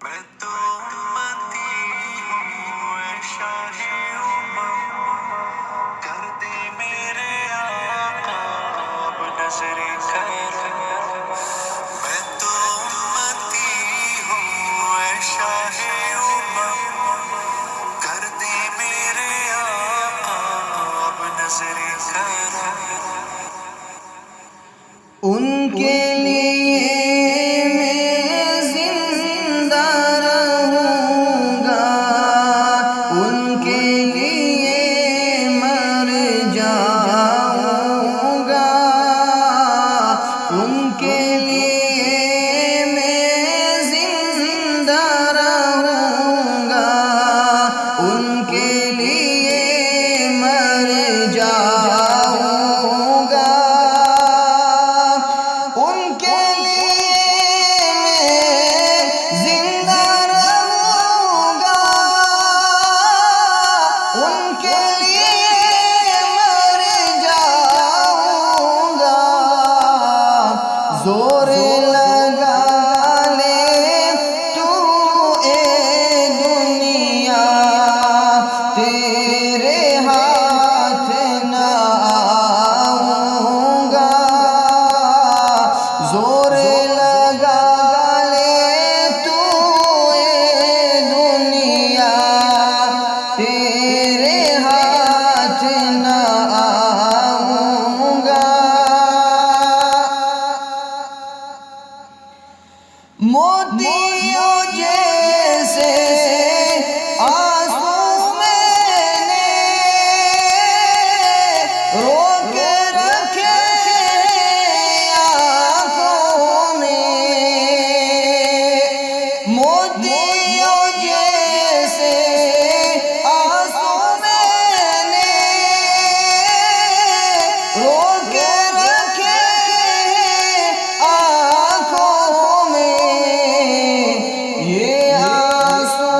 मैं तो उम्मती हूँ ऐ शाहे उम्मत, कर दे मेरे आका अब नज़रे करम। मैं तो उम्मती हूँ ऐ शाहे उम्मत, कर दे मेरे आका अब नज़रे करम। उनके लिए मैं जिंदा रहूंगा, उनके लिए मर जाऊंगा, उनके लिए मैं जिंदा रहूंगा, उनके लिए मर जाऊंगा। जोर लगा ले तू ए दुनिया, तेरे हाथ न आऊंगा। जोर लगा ले तू ए दुनिया, तेरे हाथ न आऊंगा। मोतियों जैसे आंसू मैंने रोक रखे आँखों में, मोतियों जैसे आंसू मैंने रोक रखे आँखों में। ये आंसू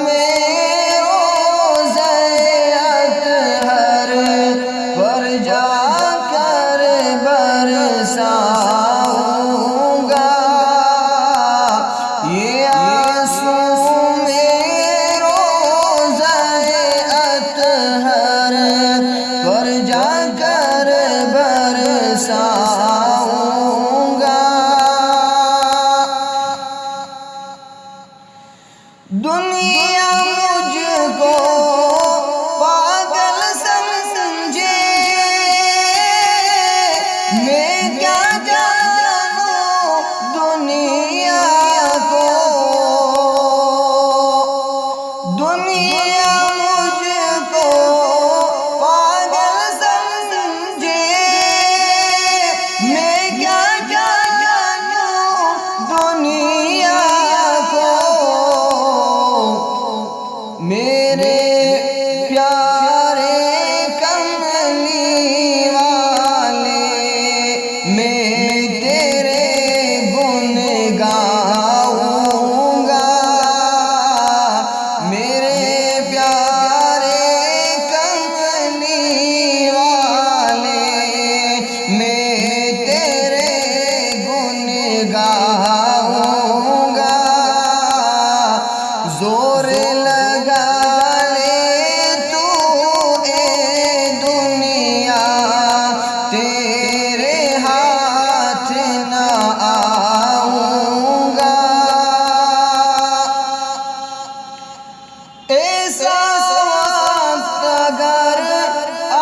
में रोज़े अतहर पर जाकर बरसाऊंगा। ये आंसू में रोज़े अतहर पर जाकर बरसाऊंगा। दुनिया मुझको पागल समझे, मैं क्या जानूं दुनिया को। दुनिया मुझको पागल समझे, मैं क्या जानूं दुनिया को। मेरे प्यारे कमली वाले, मैं तेरे गुन गाऊंगा। मेरे प्यारे कमली वाले, मैं तेरे गुन गाऊंगा। जोर लगा ले तू ए दुनिया, तेरे हाथ न आऊंगा। ऐसा वक्त अगर आ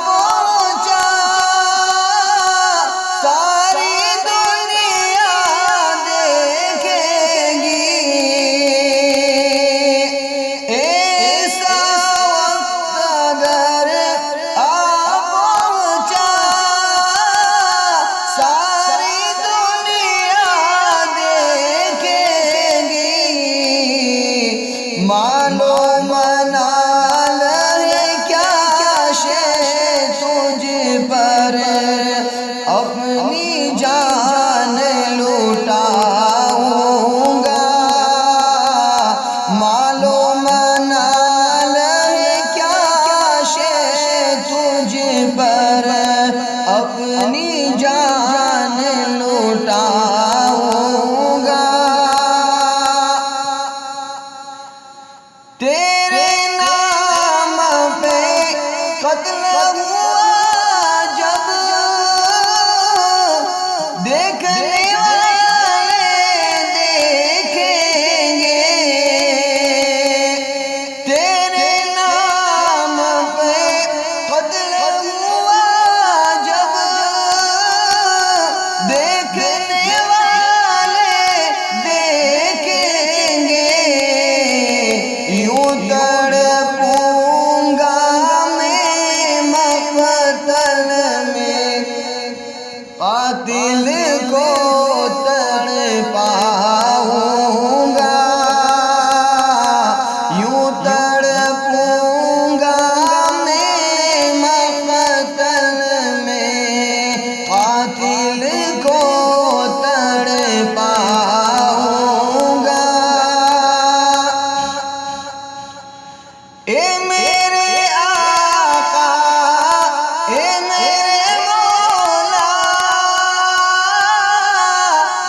पहुंचा, सारी दुनिया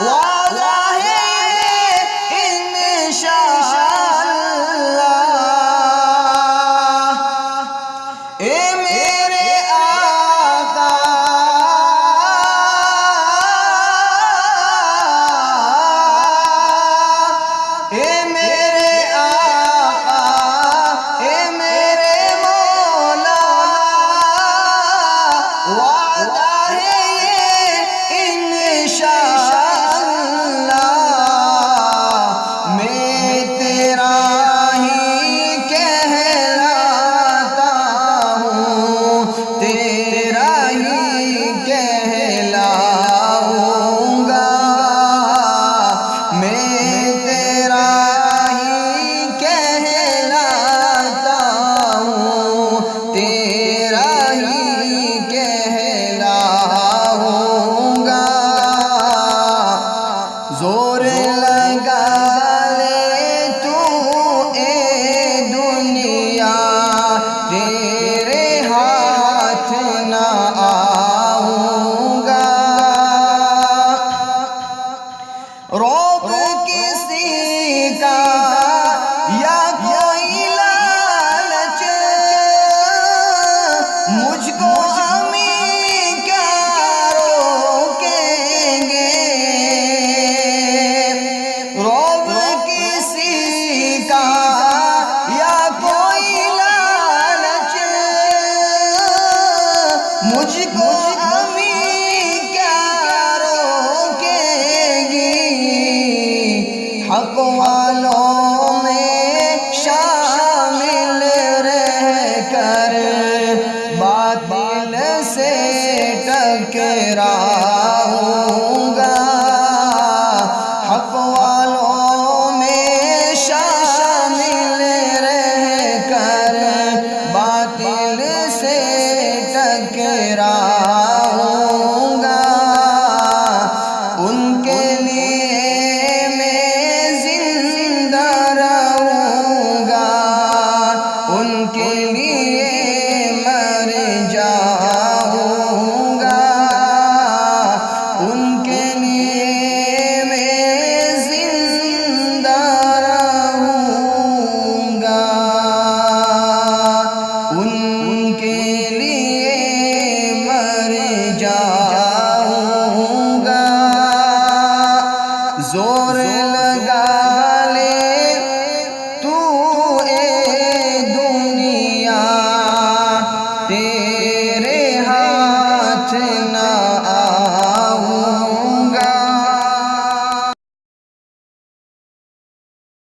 वादा है इंशाअल्लाह। ए मेरे आका ए मेरे आका ए मेरे मौला वादा है ये इंशाअल्लाह। मैं तेरा ही कहलाता हूँ, तेरा ही कहलाऊंगा। मैं तेरा ही कहलाता हूँ, तेरा ही कहलाऊंगा। जोर लगा ले तू ए दुनिया, तेरे हाथ ना आऊंगा। रोक किसी का या कोई लालच, मुझको अमी क्या रोकेंगे। रोक किसी का या कोई लालच, मुझको अमी क्या रोकेगी। हक वालों में शामिल रहकर बातिल से टकराऊंगा। हक वालों में शामिल रहकर बातिल से टकराऊंगा। उनके लिए मैं जिंदा रहूंगा, उनके लिए मर जाऊंगा। उनके लिए मैं जिंदा रहूंगा, उनके लिए मर जाऊंगा। जोर लगा